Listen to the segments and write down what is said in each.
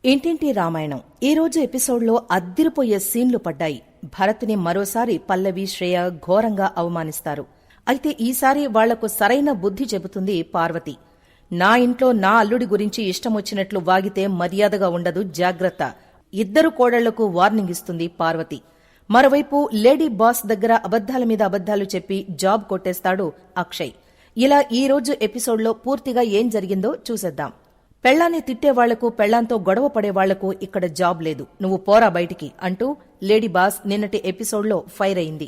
ఇంటింటి రామాయణం ఈ రోజు ఎపిసోడ్లో అద్దిరిపోయే సీన్లు పడ్డాయి. భరత్ని మరోసారి పల్లవి శ్రేయ ఘోరంగా అవమానిస్తారు. అయితే ఈసారి వాళ్లకు సరైన బుద్ధి చెబుతుంది పార్వతి. నా ఇంట్లో నా అల్లుడి గురించి ఇష్టమొచ్చినట్లు వాగితే మర్యాదగా ఉండదు, జాగ్రత్త. ఇద్దరు కోడళ్లకు వార్నింగ్ ఇస్తుంది పార్వతి. మరోవైపు లేడీ బాస్ దగ్గర అబద్దాల మీద అబద్దాలు చెప్పి జాబ్ కొట్టేస్తాడు అక్షయ్. ఇలా ఈ రోజు ఎపిసోడ్లో పూర్తిగా ఏం జరిగిందో చూసేద్దాం. పెళ్లాన్ని తిట్టేవాళ్లకు, పెళ్లాంతో గొడవ పడేవాళ్లకు ఇక్కడ జాబ్ లేదు, నువ్వు పోరా బయటికి అంటూ లేడీ బాస్ నిన్నటి ఎపిసోడ్లో ఫైర్ అయింది.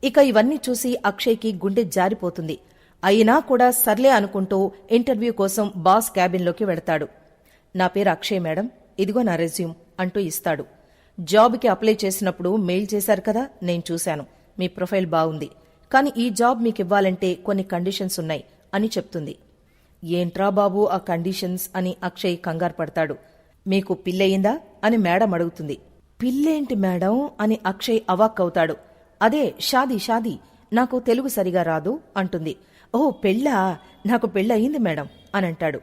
ఇక ఇవన్నీ చూసి అక్షయ్కి గుండె జారిపోతుంది. అయినా కూడా సర్లే అనుకుంటూ ఇంటర్వ్యూ కోసం బాస్ క్యాబిన్లోకి వెడతాడు. నా పేరు అక్షయ్ మేడం, ఇదిగో నా రెజ్యూమ్ అంటూ ఇస్తాడు. జాబ్కి అప్లై చేసినప్పుడు మెయిల్ చేశారు కదా, నేను చూశాను. మీ ప్రొఫైల్ బాగుంది, కానీ ఈ జాబ్ మీకివ్వాలంటే కొన్ని కండిషన్స్ ఉన్నాయి అని చెప్తుంది. ఏంట్రా బాబు ఆ కండిషన్స్ అని అక్షయ్ కంగారు పడతాడు. మీకు పిల్లయిందా అని మేడం అడుగుతుంది. పిల్లేంటి మేడం అని అక్షయ్ అవాక్కవుతాడు. అదే షాదీ, నాకు తెలుగు సరిగా రాదు అంటుంది. ఓహో పెళ్ళా, నాకు పెళ్ళయింది మేడం అని అంటాడు.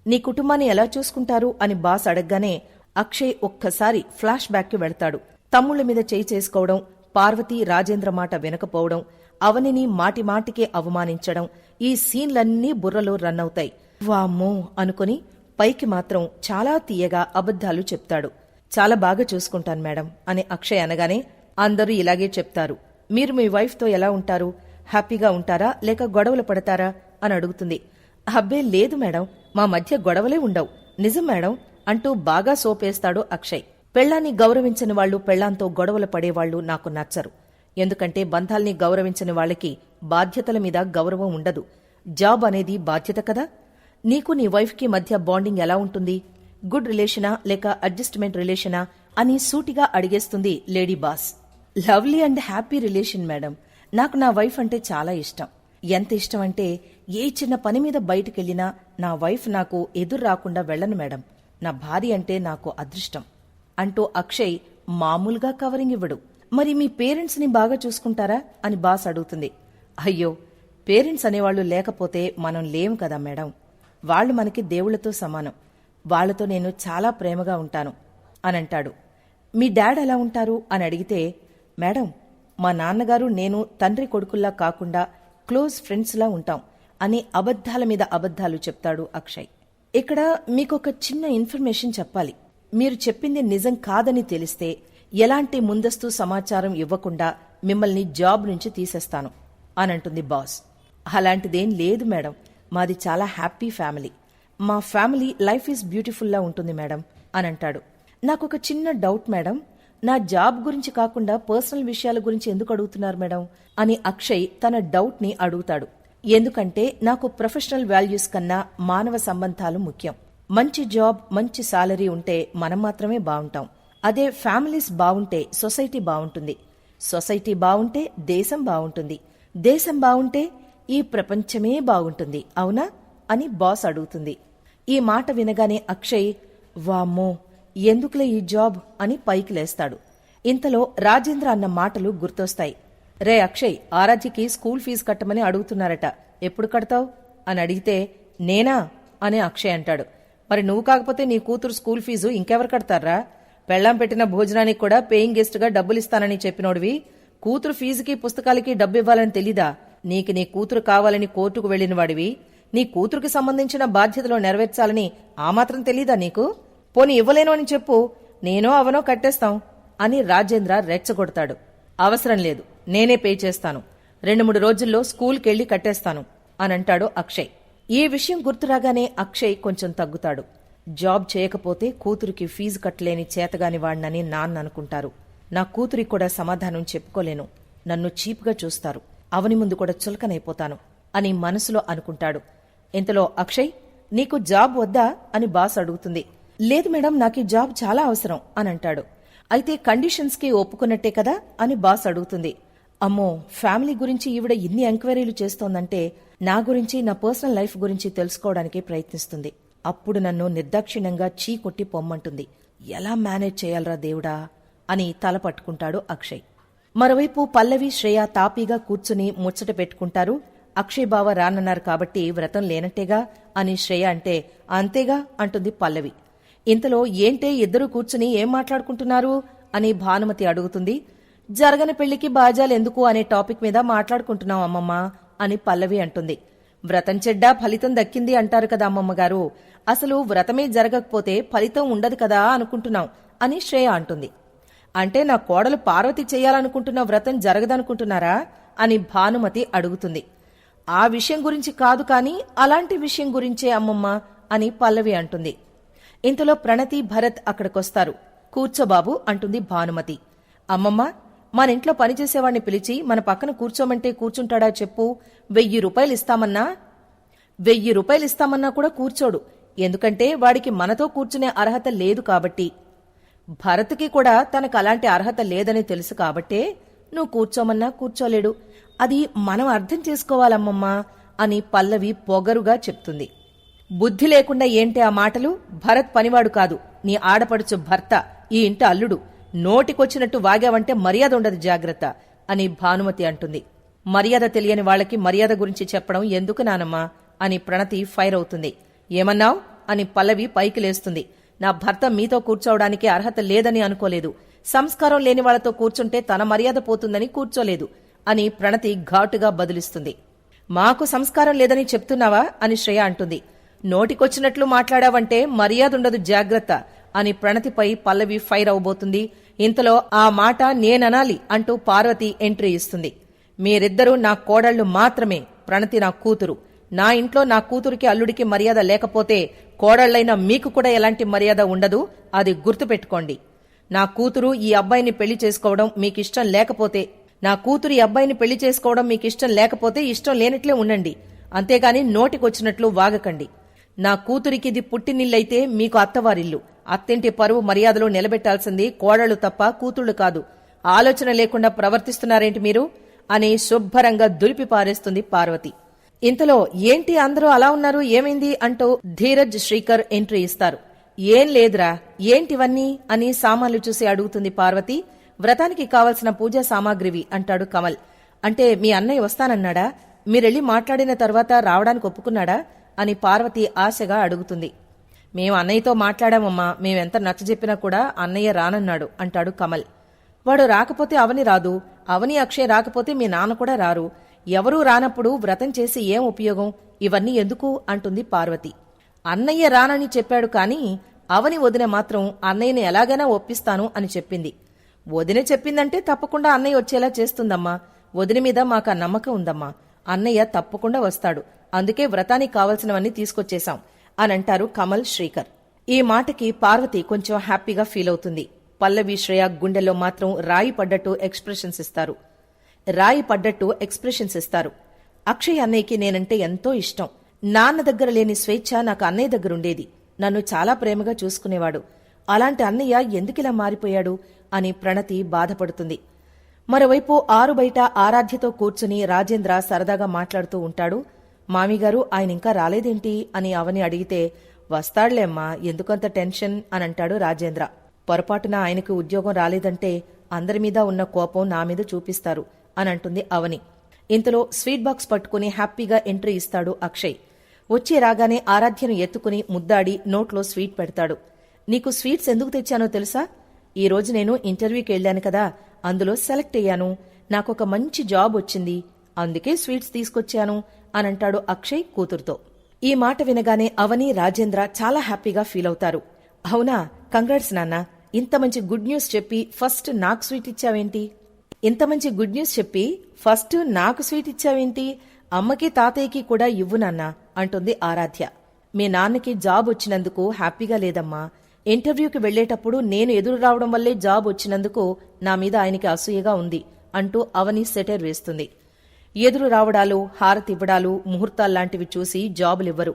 నీ కుటుంబాన్ని ఎలా చూసుకుంటారు అని బాస్ అడగ్గానే అక్షయ్ ఒక్కసారి ఫ్లాష్ బ్యాక్కి వెళ్తాడు. తమ్ముళ్ల మీద చేయి చేసుకోవడం, పార్వతి రాజేంద్ర మాట వినకపోవడం, అవనిని మాటిమాటికే అవమానించడం, ఈ సీన్లన్నీ బుర్రలో రన్నవుతాయి. వామ్మో అనుకుని పైకి మాత్రం చాలా తీయగా అబద్ధాలు చెప్తాడు. చాలా బాగా చూసుకుంటాను మేడం అని అక్షయ్ అనగానే అందరూ ఇలాగే చెప్తారు. మీరు మీ వైఫ్తో ఎలా ఉంటారు, హ్యాపీగా ఉంటారా లేక గొడవలు పడతారా అని అడుగుతుంది. అబ్బే లేదు మేడం, మా మధ్య గొడవలే ఉండవు, నిజం మేడం అంటూ బాగా సోపేస్తాడు అక్షయ్. పెళ్లాన్ని గౌరవించని వాళ్లు, పెళ్లాంతో గొడవలు పడేవాళ్లు నాకు నచ్చరు. ఎందుకంటే బంధాల్ని గౌరవించని వాళ్లకి బాధ్యతల మీద గౌరవం ఉండదు. జాబ్ అనేది బాధ్యత కదా. నీకు నీ వైఫ్కి మధ్య బాండింగ్ ఎలా ఉంటుంది, గుడ్ రిలేషనా లేక అడ్జస్ట్మెంట్ రిలేషనా అని సూటిగా అడిగేస్తుంది lady boss. Lovely and happy relation madam, నాకు నా వైఫ్ అంటే చాలా ఇష్టం. ఎంత ఇష్టం అంటే ఏ చిన్న పని మీద బయటకెళ్లినా నా వైఫ్ నాకు ఎదురు రాకుండా వెళ్లను మేడం. నా భార్య అంటే నాకు అదృష్టం అంటూ అక్షయ్ మామూలుగా కవరింగ్ ఇవ్వడు. మరి మీ పేరెంట్స్ ని బాగా చూసుకుంటారా అని బాస్ అడుగుతుంది. అయ్యో, పేరెంట్స్ అనేవాళ్లు లేకపోతే మనం లేం కదా మేడం, వాళ్లు మనకి దేవుళ్లతో సమానం. వాళ్లతో నేను చాలా ప్రేమగా ఉంటాను అని అంటాడు. మీ డాడ్ ఎలా ఉంటారు అని అడిగితే, మేడం మా నాన్నగారు నేను తండ్రి కొడుకుల్లా కాకుండా క్లోజ్ ఫ్రెండ్స్లా ఉంటాం అని అబద్ధాల మీద అబద్ధాలు చెప్తాడు అక్షయ్. ఇక్కడ మీకొక చిన్న ఇన్ఫర్మేషన్ చెప్పాలి. మీరు చెప్పింది నిజం కాదని తెలిస్తే ఎలాంటి ముందస్తు సమాచారం ఇవ్వకుండా మిమ్మల్ని జాబ్ నుంచి తీసేస్తాను అనంటుంది బాస్. అలాంటిదేం లేదు మేడం, మాది చాలా హ్యాపీ ఫ్యామిలీ. మా ఫ్యామిలీ లైఫ్ ఈజ్ బ్యూటిఫుల్లా ఉంటుంది మేడం అనంటాడు. నాకొక చిన్న డౌట్ మేడం, నా జాబ్ గురించి కాకుండా పర్సనల్ విషయాల గురించి ఎందుకు అడుగుతున్నారు మేడం అని అక్షయ్ తన డౌట్ ని అడుగుతాడు. ఎందుకంటే నాకు ప్రొఫెషనల్ వాల్యూస్ కన్నా మానవ సంబంధాలు ముఖ్యం. మంచి జాబ్, మంచి సాలరీ ఉంటే మనం మాత్రమే బాగుంటాం. అదే ఫ్యామిలీస్ బావుంటే సొసైటీ బావుంటుంది. సొసైటీ బావుంటే దేశం బావుంటుంది. దేశం బావుంటే ఈ ప్రపంచమే బాగుంటుంది, అవునా అని బాస్ అడుగుతుంది. ఈ మాట వినగానే అక్షయ్ వామ్మో ఎందుకులే ఈ జాబ్ అని పైకి లేస్తాడు. ఇంతలో రాజేంద్ర అన్న మాటలు గుర్తొస్తాయి. రే అక్షయ్, ఆరాధ్యకి స్కూల్ ఫీజు కట్టమని అడుగుతున్నారట, ఎప్పుడు కడతావు అని అడిగితే నేనా అని అక్షయ్ అంటాడు. మరి నువ్వు కాకపోతే నీ కూతురు స్కూల్ ఫీజు ఇంకెవరు కడతారా? పెళ్లాం పెట్టిన భోజనానికి కూడా పేయింగ్ గెస్ట్ గా డబ్బులిస్తానని చెప్పినోడివి, కూతురు ఫీజుకి పుస్తకాలకి డబ్బివ్వాలని తెలీదా? నీకు నీ కూతురు కావాలని కోర్టుకు వెళ్లిన వాడివి, నీ కూతురుకి సంబంధించిన బాధ్యతలు నెరవేర్చాలని ఆ మాత్రం తెలీదా నీకు? పోనీ ఇవ్వలేను అని చెప్పు, నేనో అవనో కట్టేస్తాం అని రాజేంద్ర రెచ్చగొడతాడు. అవసరం లేదు, నేనే పే చేస్తాను, 2-3 రోజుల్లో స్కూల్కెళ్లి కట్టేస్తాను అనంటాడు అక్షయ్. ఈ విషయం గుర్తురాగానే అక్షయ్ కొంచెం తగ్గుతాడు. జాబ్ చేయకపోతే కూతురికి ఫీజు కట్టలేని చేతగాని వాడినని నాన్న అనుకుంటారు. నా కూతురికి కూడా సమాధానం చెప్పుకోలేను, నన్ను చీప్గా చూస్తారు, అవని ముందు కూడా చులకనైపోతాను అని మనసులో అనుకుంటాడు. ఇంతలో అక్షయ్, నీకు జాబ్ వద్దా అని బాస్ అడుగుతుంది. లేదు మేడం, నాకీ జాబ్ చాలా అవసరం అని అంటాడు. అయితే కండిషన్స్ కి ఒప్పుకున్నట్టే కదా అని బాస్ అడుగుతుంది. అమ్మో, ఫ్యామిలీ గురించి ఈవిడ ఇన్ని ఎంక్వైరీలు చేస్తోందంటే నా గురించి, నా పర్సనల్ లైఫ్ గురించి తెలుసుకోవడానికి ప్రయత్నిస్తుంది. అప్పుడు నన్ను నిర్దాక్షిణ్యంగా కొట్టి పొమ్మంటుంది. ఎలా మేనేజ్ చేయాలరా దేవుడా అని తల పట్టుకుంటాడు అక్షయ్. మరోవైపు పల్లవి శ్రేయ తాపీగా కూర్చుని ముచ్చట పెట్టుకుంటారు. అక్షయ్ బావ రానన్నారు కాబట్టి వ్రతం లేనట్టేగా అని శ్రేయ అంటే, అంతేగా అంటుంది పల్లవి. ఇంతలో ఏంటే ఇద్దరూ కూర్చుని ఏం మాట్లాడుకుంటున్నారు అని భానుమతి అడుగుతుంది. జరగని పెళ్లికి బాజాలెందుకు అనే టాపిక్ మీద మాట్లాడుకుంటున్నాం అమ్మమ్మ అని పల్లవి అంటుంది. వ్రతం చెడ్డా ఫలితం దక్కింది అంటారు కదా అమ్మమ్మగారు, అసలు వ్రతమే జరగకపోతే ఫలితం ఉండదు కదా అనుకుంటున్నాం అని శ్రేయ అంటుంది. అంటే నా కోడలు పార్వతి చెయ్యాలనుకుంటున్న వ్రతం జరగదనుకుంటున్నారా అని భానుమతి అడుగుతుంది. ఆ విషయం గురించి కాదు కాని అలాంటి విషయం గురించే అమ్మమ్మ అని పల్లవి అంటుంది. ఇంతలో ప్రణతి, భరత్ అక్కడికొస్తారు. కూర్చోబాబు అంటుంది భానుమతి. అమ్మమ్మ, మనింట్లో పనిచేసేవాణ్ణి పిలిచి మన పక్కన కూర్చోమంటే కూర్చుంటాడా చెప్పు? 1000 రూపాయలు ఇస్తామన్నా 1000 రూపాయలు ఇస్తామన్నా కూడా కూర్చోడు. ఎందుకంటే వాడికి మనతో కూర్చునే అర్హత లేదు కాబట్టి. భరత్కి కూడా తనకు అలాంటి అర్హత లేదని తెలుసు కాబట్టే నువ్వు కూర్చోమన్నా కూర్చోలేడు. అది మనం అర్థం చేసుకోవాలమ్మమ్మా అని పల్లవి పొగరుగా చెప్తుంది. బుద్ధి లేకుండా ఏంటి ఆ మాటలు? భరత్ పనివాడు కాదు, నీ ఆడపడుచు భర్త, ఈ ఇంటి అల్లుడు. నోటికొచ్చినట్టు వాగావంటే మర్యాద ఉండదు, జాగ్రత్త అని భానుమతి అంటుంది. మర్యాద తెలియని వాళ్లకి మర్యాద గురించి చెప్పడం ఎందుకు నానమ్మా అని ప్రణతి ఫైర్ అవుతుంది. ఏమన్నావ్ అని పల్లవి పైకి లేస్తుంది. నా భర్త మీతో కూర్చోవడానికి అర్హత లేదని అనుకోలేదు. సంస్కారం లేని వాళ్లతో కూర్చుంటే తన మర్యాద పోతుందని కూర్చోలేదు అని ప్రణతి ఘాటుగా బదులిస్తుంది. మాకు సంస్కారం లేదని చెప్తున్నావా అని శ్రేయ అంటుంది. నోటికొచ్చినట్లు మాట్లాడావంటే మర్యాదుండదు, జాగ్రత్త అని ప్రణతిపై పల్లవి ఫైర్ అవబోతుంది. ఇంతలో ఆ మాట నేననాలి అంటూ పార్వతి ఎంట్రీ ఇస్తుంది. మీరిద్దరూ నా కోడళ్లు మాత్రమే. ప్రణతి నా కూతురు. నా ఇంట్లో నా కూతురికి అల్లుడికి మర్యాద లేకపోతే కోడళ్లైన మీకు కూడా ఎలాంటి మర్యాద ఉండదు, అది గుర్తుపెట్టుకోండి. నా కూతురు ఈ అబ్బాయిని పెళ్లి చేసుకోవడం మీకిష్టం లేకపోతే ఇష్టం లేనట్లే ఉండండి. అంతేగాని నోటికొచ్చినట్లు వాగకండి. నా కూతురికిది పుట్టినిల్లైతే మీకు అత్తవారిల్లు. అత్తింటి పరువు మర్యాదలు నిలబెట్టాల్సింది కోడళ్లు తప్ప కూతుళ్లు కాదు. ఆలోచన లేకుండా ప్రవర్తిస్తున్నారేంటి మీరు అని శుభ్రంగా దులిపి పారేస్తుంది పార్వతి. ఇంతలో ఏంటి అందరూ అలా ఉన్నారు, ఏమైంది అంటూ ధీరజ్, శ్రీకర్ ఎంట్రీ ఇస్తారు. ఏం లేదురా, ఏంటివన్నీ అని సామాన్లు చూసి అడుగుతుంది పార్వతి. వ్రతానికి కావలసిన పూజా సామాగ్రివి అంటాడు కమల్. అంటే మీ అన్నయ్య వస్తానన్నాడా? మీరెళ్లి మాట్లాడిన తర్వాత రావడానికి ఒప్పుకున్నాడా అని పార్వతి ఆశగా అడుగుతుంది. మేం అన్నయ్యతో మాట్లాడామమ్మా, మేమెంత నచ్చజెప్పినా కూడా అన్నయ్య రానన్నాడు అంటాడు కమల్. వాడు రాకపోతే అవని రాదు, అవని అక్షయ్ రాకపోతే మీ నాన్న కూడా రారు. ఎవరూ రానప్పుడు వ్రతం చేసి ఏం ఉపయోగం? ఇవన్నీ ఎందుకు అంటుంది పార్వతి. అన్నయ్య రానని చెప్పాడు కాని అవని వదిన మాత్రం అన్నయ్యని ఎలాగైనా ఒప్పిస్తాను అని చెప్పింది. వదిన చెప్పిందంటే తప్పకుండా అన్నయ్య వచ్చేలా చేస్తుందమ్మా. వదిన మీద మాకు ఆ నమ్మకం ఉందమ్మా. అన్నయ్య తప్పకుండా వస్తాడు. అందుకే వ్రతానికి కావలసినవన్నీ తీసుకొచ్చేశాం అనంటారు కమల్, శ్రీకర్. ఈ మాటకి పార్వతి కొంచెం హ్యాపీగా ఫీల్ అవుతుంది. పల్లవి, శ్రేయ గుండెల్లో మాత్రం రాయి పడ్డట్టు ఎక్స్ప్రెషన్స్ ఇస్తారు. అక్షయ్ అన్నయ్యకి నేనంటే ఎంతో ఇష్టం. నాన్న దగ్గర లేని స్వేచ్ఛ నాకు అన్నయ్య దగ్గరుండేది. నన్ను చాలా ప్రేమగా చూసుకునేవాడు. అలాంటి అన్నయ్య ఎందుకిలా మారిపోయాడు అని ప్రణతి బాధపడుతుంది. మరోవైపు ఆరు బయట ఆరాధ్యతో కూర్చుని రాజేంద్ర సరదాగా మాట్లాడుతూ ఉంటాడు. మామిగారు ఆయన ఇంకా రాలేదేంటి అని అవని అడిగితే, వస్తాడులేమ్మా, ఎందుకంత టెన్షన్ అనంటాడు రాజేంద్ర. పొరపాటున ఆయనకు ఉద్యోగం రాలేదంటే అందరి మీద ఉన్న కోపం నా మీద చూపిస్తారు అనంటుంది అవని. ఇంతలో స్వీట్ బాక్స్ పట్టుకుని హ్యాపీగా ఎంట్రీ ఇస్తాడు అక్షయ్. వచ్చి రాగానే ఆరాధ్యను ఎత్తుకుని ముద్దాడి నోట్లో స్వీట్ పెడతాడు. నీకు స్వీట్స్ ఎందుకు తెచ్చానో తెలుసా? ఈ రోజు నేను ఇంటర్వ్యూకి వెళ్లాను కదా, అందులో సెలెక్ట్ అయ్యాను. నాకొక మంచి జాబ్ వచ్చింది, అందుకే స్వీట్స్ తీసుకొచ్చాను అనంటాడు అక్షయ్ కూతురుతో. ఈ మాట వినగానే అవని, రాజేంద్ర చాలా హ్యాపీగా ఫీల్ అవుతారు. అవునా, కంగ్రాట్స్ నాన్న. ఇంత మంచి గుడ్ న్యూస్ చెప్పి ఫస్ట్ నాకు స్వీట్ ఇచ్చావేంటి? అమ్మకి తాతయ్యకి కూడా ఇవ్వు నాన్న అంటుంది ఆరాధ్య. మీ నాన్నకి జాబ్ వచ్చినందుకు హ్యాపీగా లేదమ్మా. ఇంటర్వ్యూకి వెళ్లేటప్పుడు నేను ఎదురు రావడం వల్లే జాబ్ వచ్చినందుకు నా మీద ఆయనకి అసూయగా ఉంది అంటూ అవని సెటైర్ వేస్తుంది. ఎదురు రావడాలు, హారతివ్వడాలు, ముహూర్తాల్లాంటివి చూసి జాబులివ్వరు.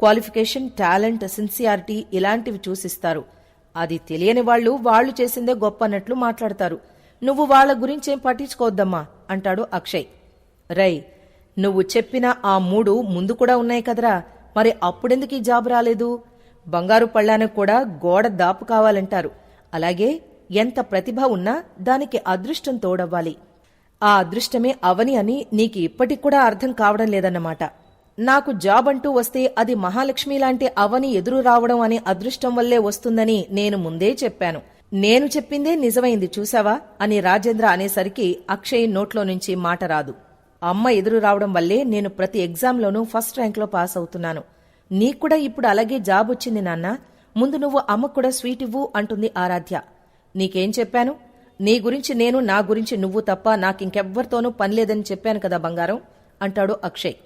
క్వాలిఫికేషన్, టాలెంట్, సిన్సియారిటీ ఇలాంటివి చూసిస్తారు. అది తెలియని వాళ్లు చేసిందే గొప్ప అన్నట్లు మాట్లాడతారు. నువ్వు వాళ్ల గురించేం పట్టించుకోవద్దమ్మా అంటాడు అక్షయ్. రై, నువ్వు చెప్పిన ఆ 3 ముందు కూడా ఉన్నాయి కదరా, మరి అప్పుడెందుకు ఈ జాబ్ రాలేదు? బంగారు పళ్ళానికి కూడా గోడ దాపు కావాలంటారు. అలాగే ఎంత ప్రతిభ ఉన్నా దానికి అదృష్టం తోడవ్వాలి. ఆ అదృష్టమే అవని అని నీకు ఇప్పటికి కూడా అర్థం కావడం లేదన్నమాట. నాకు జాబ్ అంటూ వస్తే అది మహాలక్ష్మి లాంటి అవని ఎదురు రావడం అనే అదృష్టం వల్లే వస్తుందని నేను ముందే చెప్పాను. నేను చెప్పిందే నిజమైంది చూసావా అని రాజేంద్ర అనేసరికి అక్షయ్ నోట్లో నుంచి మాట రాదు. అమ్మ ఎదురు రావడం వల్లే నేను ప్రతి ఎగ్జామ్లోనూ ఫస్ట్ ర్యాంక్లో పాస్ అవుతున్నాను. నీక్కూడా ఇప్పుడు అలాగే జాబ్ వచ్చింది నాన్నా. ముందు నువ్వు అమ్మకు కూడా స్వీట్ ఇవ్వు అంటుంది ఆరాధ్య. నీకేం చెప్పాను? నీ గురించి నేను, నా గురించి నువ్వు తప్ప నాకింకెవ్వరితోనూ పనిలేదని చెప్పాను కదా బంగారం అంటాడు అక్షయ్.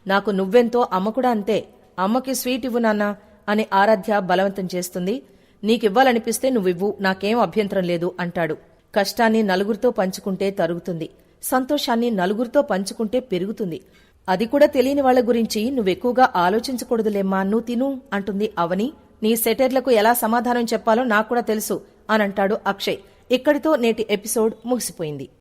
నాకు నువ్వెంతో అమ్మ కూడా అంతే. అమ్మకి స్వీట్ ఇవ్వు నాన్నా అని ఆరాధ్య బలవంతం చేస్తుంది. నీకివ్వాలనిపిస్తే నువ్వివ్వు, నాకేం అభ్యంతరం లేదు అంటాడు. కష్టాన్ని నలుగురితో పంచుకుంటే తరుగుతుంది, సంతోషాన్ని నలుగురితో పంచుకుంటే పెరుగుతుంది. అది కూడా తెలియని వాళ్ల గురించి నువ్వెక్కువగా ఆలోచించకూడదులేమ్మా, నువ్వు తిను అంటుంది అవని. నీ సెటైర్లకు ఎలా సమాధానం చెప్పాలో నాక్కూడా తెలుసు అనంటాడు అక్షయ్. ఇక్కడితో నేటి ఎపిసోడ్ ముగిసిపోయింది.